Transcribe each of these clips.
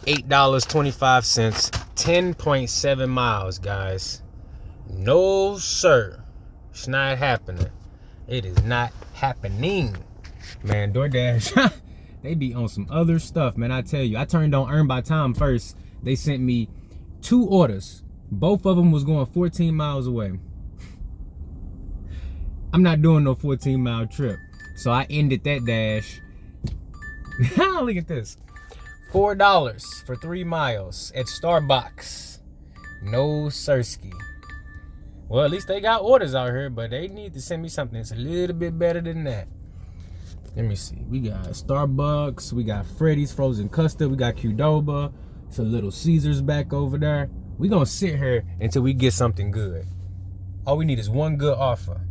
$8.25, 10.7 miles, guys. No, sir. It's not happening. It is not happening. Man, DoorDash, they be on some other stuff, man. I tell you, I turned on Earn by Time first. They sent me 2 orders. Both of them was going 14 miles away. I'm not doing no 14-mile trip. So I ended that dash. Look at this. $4 for 3 miles at Starbucks. No sirski. Well, at least they got orders out here, but they need to send me something that's a little bit better than that. Let me see. We got Starbucks. We got Freddy's Frozen Custard. We got Qdoba. It's a Little Caesars back over there. We gonna sit here until we get something good. All we need is one good offer.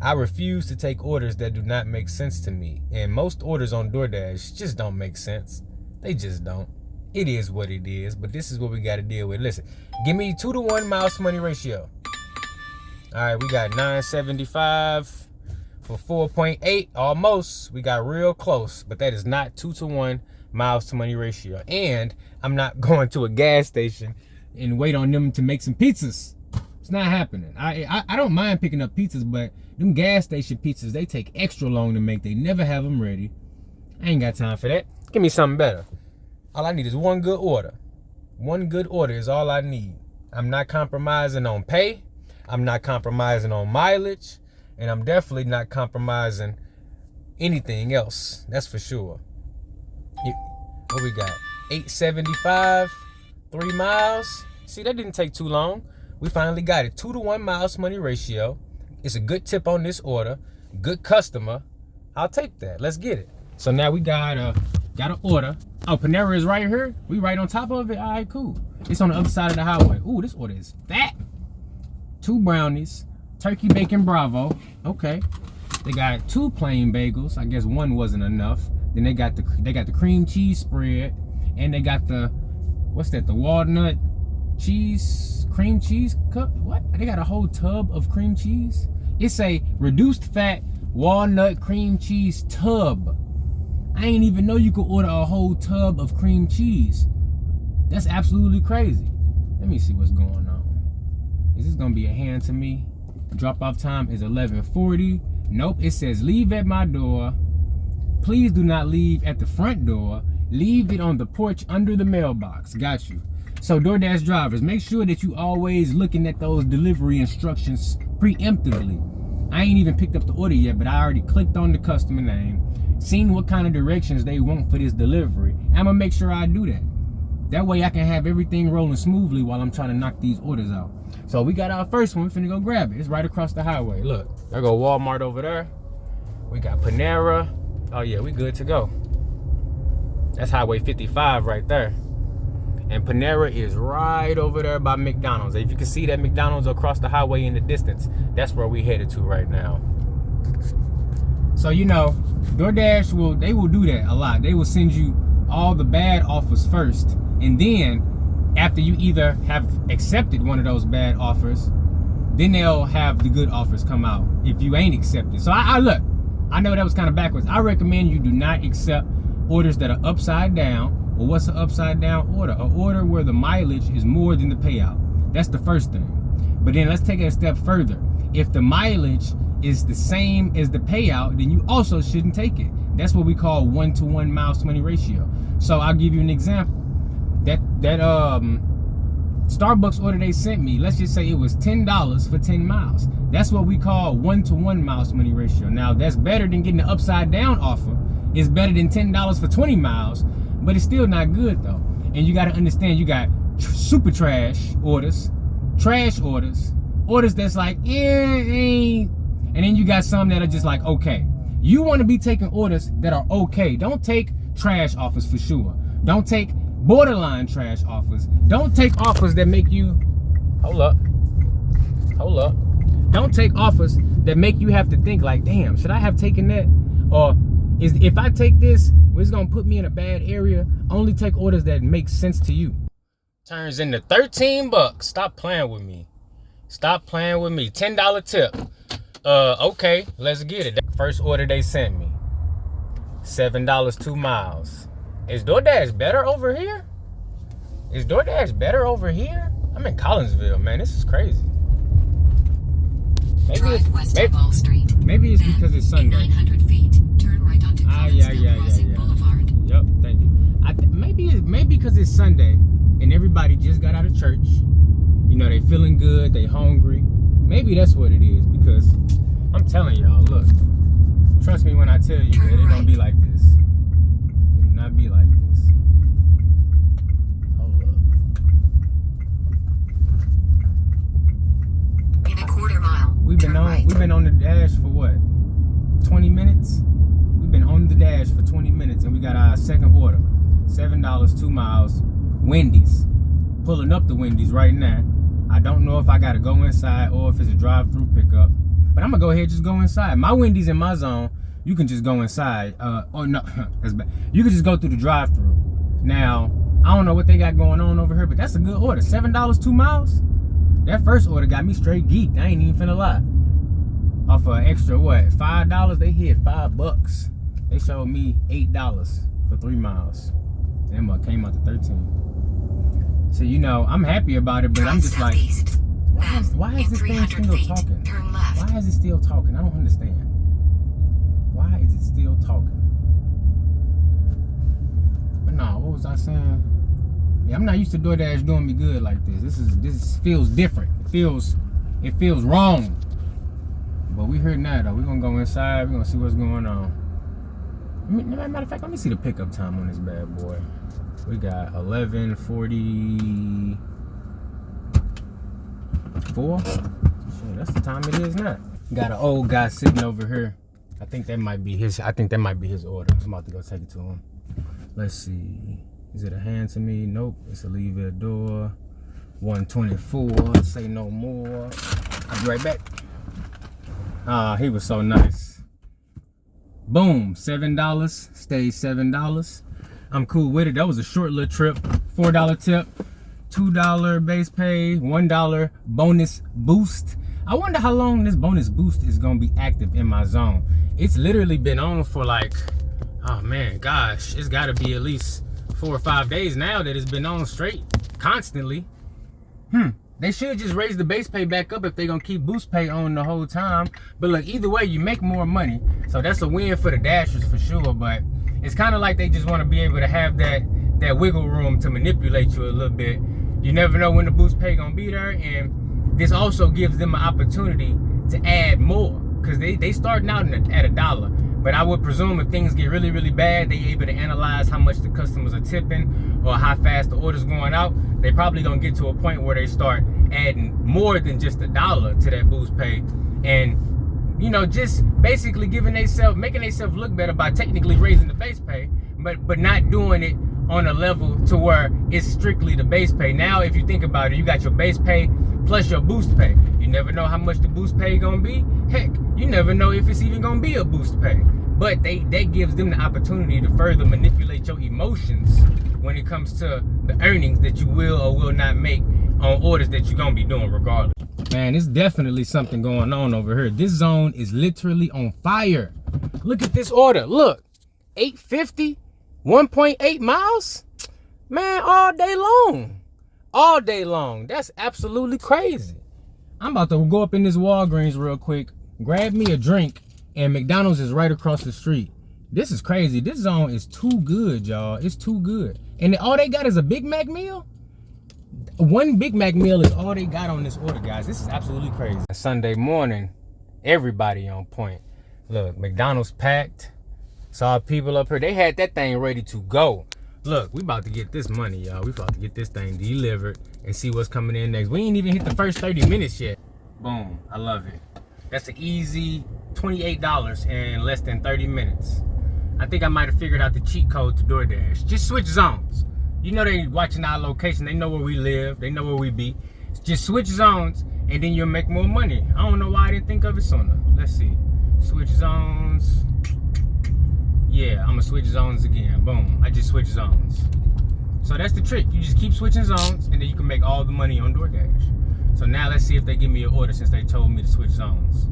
I refuse to take orders that do not make sense to me. And most orders on DoorDash just don't make sense. They just don't. It is what it is, but this is what we got to deal with. Listen, give me 2-to-1 miles to money ratio. All right, we got $9.75 for 4.8, almost. We got real close, but that is not 2-to-1 miles to money ratio. And I'm not going to a gas station and wait on them to make some pizzas. It's not happening. I don't mind picking up pizzas, but them gas station pizzas, they take extra long to make. They never have them ready. I ain't got time for that. Give me something better. All I need is one good order. One good order is all I need. I'm not compromising on pay. I'm not compromising on mileage. And I'm definitely not compromising anything else. That's for sure. What we got? $8.75, 3 miles. See, that didn't take too long. We finally got it. 2-to-1 miles to money ratio. It's a good tip on this order. Good customer. I'll take that. Let's get it. So now we got an order. Oh, Panera is right here. We right on top of it. All right, cool. It's on the other side of the highway. Ooh, this order is fat. 2 brownies, turkey bacon bravo. Okay. They got 2 plain bagels. I guess one wasn't enough. Then they got the cream cheese spread, and they got the, what's that? The walnut cheese, cream cheese cup. What? They got a whole tub of cream cheese. It's a reduced fat walnut cream cheese tub. I ain't even know you could order a whole tub of cream cheese. That's absolutely crazy. Let me see what's going on. Is this gonna be a hand to me? Drop off time is 11:40. Nope, it says leave at my door. Please do not leave at the front door. Leave it on the porch under the mailbox. Got you. So DoorDash drivers, make sure that you always looking at those delivery instructions preemptively. I ain't even picked up the order yet, but I already clicked on the customer name, seen what kind of directions they want for this delivery. I'm gonna make sure I do that. That way I can have everything rolling smoothly while I'm trying to knock these orders out. So we got our first one. We finna go grab it. It's right across the highway. Look, there go Walmart over there. We got Panera. Oh yeah, we good to go. That's Highway 55 right there. And Panera is right over there by McDonald's. If you can see that McDonald's across the highway in the distance, that's where we headed to right now. So, you know, DoorDash will do that a lot. They will send you all the bad offers first. And then after you either have accepted one of those bad offers, then they'll have the good offers come out if you ain't accepted. So I look, I know that was kind of backwards. I recommend you do not accept orders that are upside down. Well, what's an upside down order? An order where the mileage is more than the payout. That's the first thing. But then let's take it a step further. If the mileage is the same as the payout, then you also shouldn't take it. That's what we call 1-to-1 miles to money ratio. So I'll give you an example. That Starbucks order they sent me, let's just say it was $10 for 10 miles. That's what we call 1-to-1 miles to money ratio. Now that's better than getting the upside down offer. It's better than $10 for 20 miles, but it's still not good though. And you got to understand, you got super trash orders that's like, ain't. And then you got some that are just like, okay. You want to be taking orders that are okay. Don't take trash offers for sure. Don't take borderline trash offers. Don't take offers that make you, hold up. Don't take offers that make you have to think like, damn, should I have taken that? Or if I take this, it's gonna put me in a bad area. Only take orders that make sense to you. Turns into $13. Stop playing with me. $10 tip. Okay, let's get it. That first order they sent me, $7, 2 miles. Is DoorDash better over here? Is DoorDash better over here? I'm in Collinsville, man. This is crazy. Maybe it's because it's Sunday. 900 feet. Turn right onto Collinsville Boulevard. Yep, thank you. Maybe because it's Sunday and everybody just got out of church. You know, they feeling good, they hungry. Maybe that's what it is, because I'm telling y'all, look, trust me when I tell you that it don't be like this. It do not be like this. Hold up. In a quarter mile. We've been on the dash for what? 20 minutes? We've been on the dash for 20 minutes and we got our second order. $7, 2 miles. Wendy's. Pulling up the Wendy's right now. I don't know if I gotta go inside or if it's a drive-through pickup. But I'm gonna go ahead and just go inside. My Wendy's in my zone. You can just go inside. Or no, that's bad. You can just go through the drive-through. Now, I don't know what they got going on over here, but that's a good order. $7, 2 miles? That first order got me straight geeked. I ain't even finna lie. Off of extra what? $5? They hit $5. They showed me $8 for 3 miles. Them came out to 13. So, you know, I'm happy about it, but I'm just like, why is this thing still talking? Why is it still talking? I don't understand. Why is it still talking? But no, what was I saying? Yeah, I'm not used to DoorDash doing me good like this. This feels different. It feels wrong. But we heard now though. We're gonna go inside. We're gonna see what's going on. Matter of fact, let me see the pickup time on this bad boy. We got 11:44. Shit, that's the time it is now. Got an old guy sitting over here. I think that might be his order. I'm about to go take it to him. Let's see. Is it a hand to me? Nope. It's a leave at door. 124. Say no more. I'll be right back. He was so nice. Boom. $7. Stays $7. I'm cool with it. That was a short little trip. $4 tip. $2 base pay. $1 bonus boost. I wonder how long this bonus boost is gonna be active in my zone. It's literally been on for like, oh man, gosh, it's gotta be at least 4 or 5 days now that it's been on straight, constantly. They should just raise the base pay back up if they're gonna keep boost pay on the whole time. But look, either way, you make more money. So that's a win for the Dashers for sure. But it's kind of like they just want to be able to have that wiggle room to manipulate you a little bit. You never know when the boost pay gonna be there. And this also gives them an opportunity to add more. Because they starting out at $1. But I would presume if things get really, really bad, they able to analyze how much the customers are tipping or how fast the order's going out. They probably gonna get to a point where they start adding more than just $1 to that boost pay. And, you know, just basically making themselves look better by technically raising the base pay, but not doing it on a level to where it's strictly the base pay. Now, if you think about it, you got your base pay plus your boost pay. You never know how much the boost pay gonna be. Heck, you never know if it's even gonna be a boost pay. But that gives them the opportunity to further manipulate your emotions when it comes to the earnings that you will or will not make on orders that you're gonna be doing regardless. Man, there's definitely something going on over here. This zone is literally on fire. Look at this order. Look, 850, 1.8 miles. Man, all day long. All day long. That's absolutely crazy. I'm about to go up in this Walgreens real quick, grab me a drink, and McDonald's is right across the street. This is crazy. This zone is too good, y'all. It's too good. And all they got is a Big Mac meal? One Big Mac meal is all they got on this order, guys. This is absolutely crazy. Sunday morning, everybody on point. Look, McDonald's packed. Saw people up here. They had that thing ready to go. Look, we about to get this money, y'all. We about to get this thing delivered and see what's coming in next. We ain't even hit the first 30 minutes yet. Boom. I love it. That's an easy $28 in less than 30 minutes. I think I might have figured out the cheat code to DoorDash. Just switch zones. You know they watching our location. They know where we live. They know where we be. Just switch zones and then you'll make more money. I don't know why I didn't think of it sooner. Let's see. Switch zones. Yeah, I'm gonna switch zones again. Boom. I just switched zones. So that's the trick. You just keep switching zones and then you can make all the money on DoorDash. So now let's see if they give me an order since they told me to switch zones.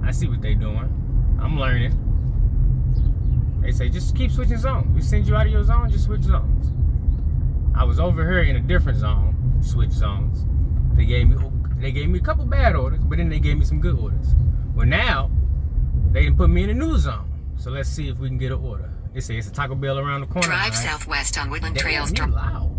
I see what they doing. I'm learning. They say just keep switching zones. We send you out of your zone, just switch zones. I was over here in a different zone, switch zones. They gave me a couple bad orders, but then they gave me some good orders. Well, now they didn't put me in a new zone. So let's see if we can get an order. It says it's a Taco Bell around the corner. Drive southwest on Woodland Trails. Loud.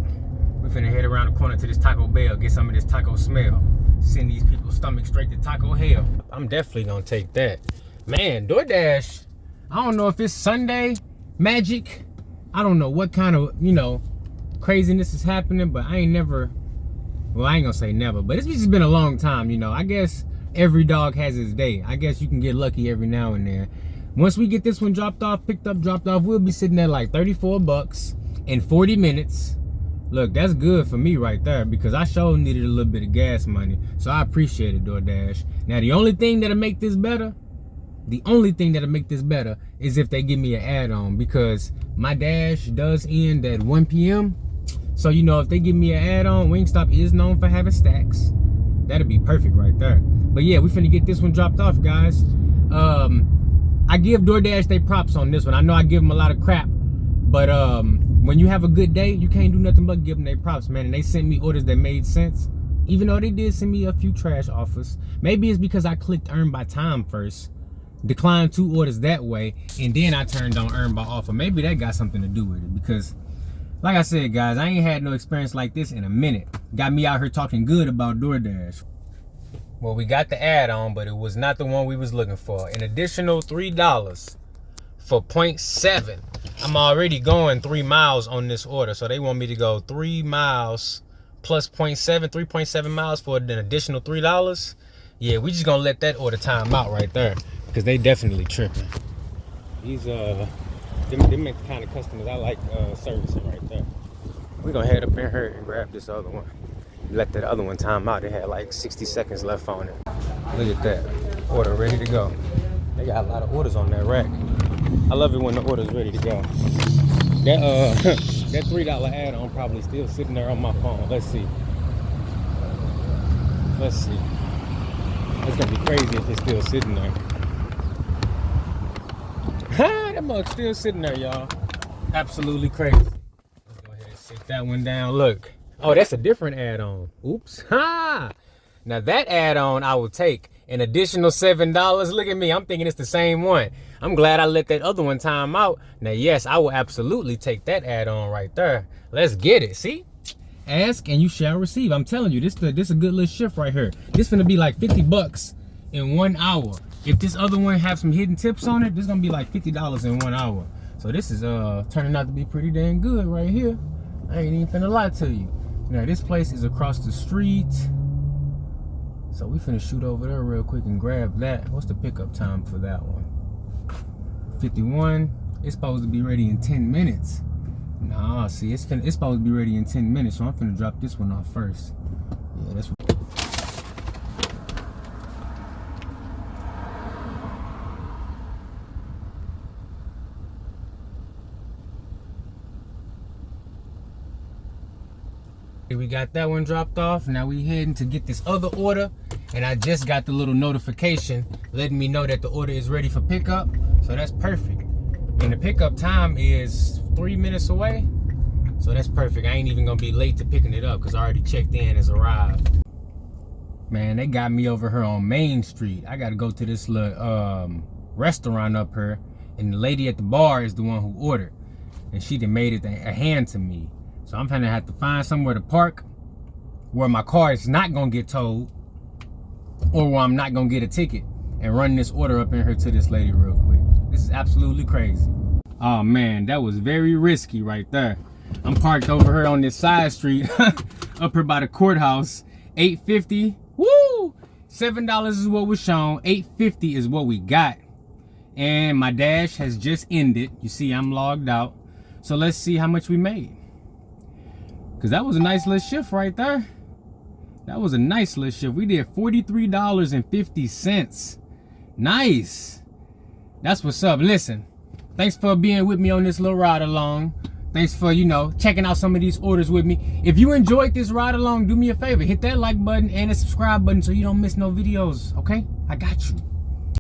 We're finna head around the corner to this Taco Bell, get some of this taco smell. Send these people's stomachs straight to taco hell. I'm definitely gonna take that. Man, DoorDash, I don't know if it's Sunday magic. I don't know what kind of, craziness is happening, but I ain't gonna say never, but it's just been a long time, I guess every dog has his day. I guess you can get lucky every now and then. Once we get this one dropped off, we'll be sitting at like 34 bucks in 40 minutes. Look, that's good for me right there because I sure needed a little bit of gas money. So I appreciate it, DoorDash. Now, the only thing that'll make this better is if they give me an add-on because my dash does end at 1 p.m. So, if they give me an add-on, Wingstop is known for having stacks. That'll be perfect right there. But yeah, we finna get this one dropped off, guys. I give DoorDash they props on this one. I know I give them a lot of crap, but when you have a good day, you can't do nothing but give them their props, man. And they sent me orders that made sense, even though they did send me a few trash offers. Maybe it's because I clicked earn by time first, declined 2 orders that way, and then I turned on earn by offer. Maybe that got something to do with it because, like I said, guys, I ain't had no experience like this in a minute. Got me out here talking good about DoorDash. Well, we got the add-on, but it was not the one we was looking for. An additional $3 for 0.7. I'm already going 3 miles on this order, so they want me to go 3 miles plus 0.7, 3.7 miles for an additional $3. Yeah, we just gonna let that order time out right there because they definitely tripping. These them the kind of customers I like servicing right there. We're gonna head up in here and grab this other one. Let that other one time out. They had like 60 seconds left on it. Look at that. Order ready to go. They got a lot of orders on that rack. I love it when the order's ready to go. That $3 add-on probably still sitting there on my phone. Let's see. It's gonna be crazy if it's still sitting there. That mug's still sitting there, y'all. Absolutely crazy. Let's go ahead and sit that one down. Look. Oh, that's a different add-on. Oops. Ha! Now that add-on I will take an additional $7. Look at me. I'm thinking it's the same one. I'm glad I let that other one time out. Now, yes, I will absolutely take that add-on right there. Let's get it. See? Ask and you shall receive. I'm telling you, this a good little shift right here. This gonna be like 50 bucks in 1 hour. If this other one have some hidden tips on it, this gonna be like $50 in 1 hour. So this is turning out to be pretty dang good right here. I ain't even finna lie to you. Now this place is across the street. So we finna shoot over there real quick and grab that. What's the pickup time for that one? 51. It's supposed to be ready in 10 minutes. Nah, see, it's supposed to be ready in 10 minutes, so I'm finna drop this one off first. Yeah, that's what. We got that one dropped off. Now we heading to get this other order, and I just got the little notification letting me know that the order is ready for pickup. So that's perfect. And the pickup time is 3 minutes away. So that's perfect. I ain't even gonna be late to picking it up because I already checked in, it's arrived. Man, they got me over here on Main Street. I gotta go to this little restaurant up here, and the lady at the bar is the one who ordered, and she done made it a hand to me. So I'm gonna have to find somewhere to park where my car is not gonna get towed, or where I'm not gonna get a ticket, and run this order up in here to this lady real quick. This is absolutely crazy. Oh man, that was very risky right there. I'm parked over here on this side street, up here by the courthouse. $8.50. Woo! $7 is what was shown. $8.50 is what we got. And my dash has just ended. You see, I'm logged out. So let's see how much we made. Because that was a nice little shift right there. That was a nice little shift. We did $43.50. Nice. That's what's up. Listen, thanks for being with me on this little ride along. Thanks for, checking out some of these orders with me. If you enjoyed this ride along, do me a favor. Hit that like button and the subscribe button so you don't miss no videos, okay? I got you.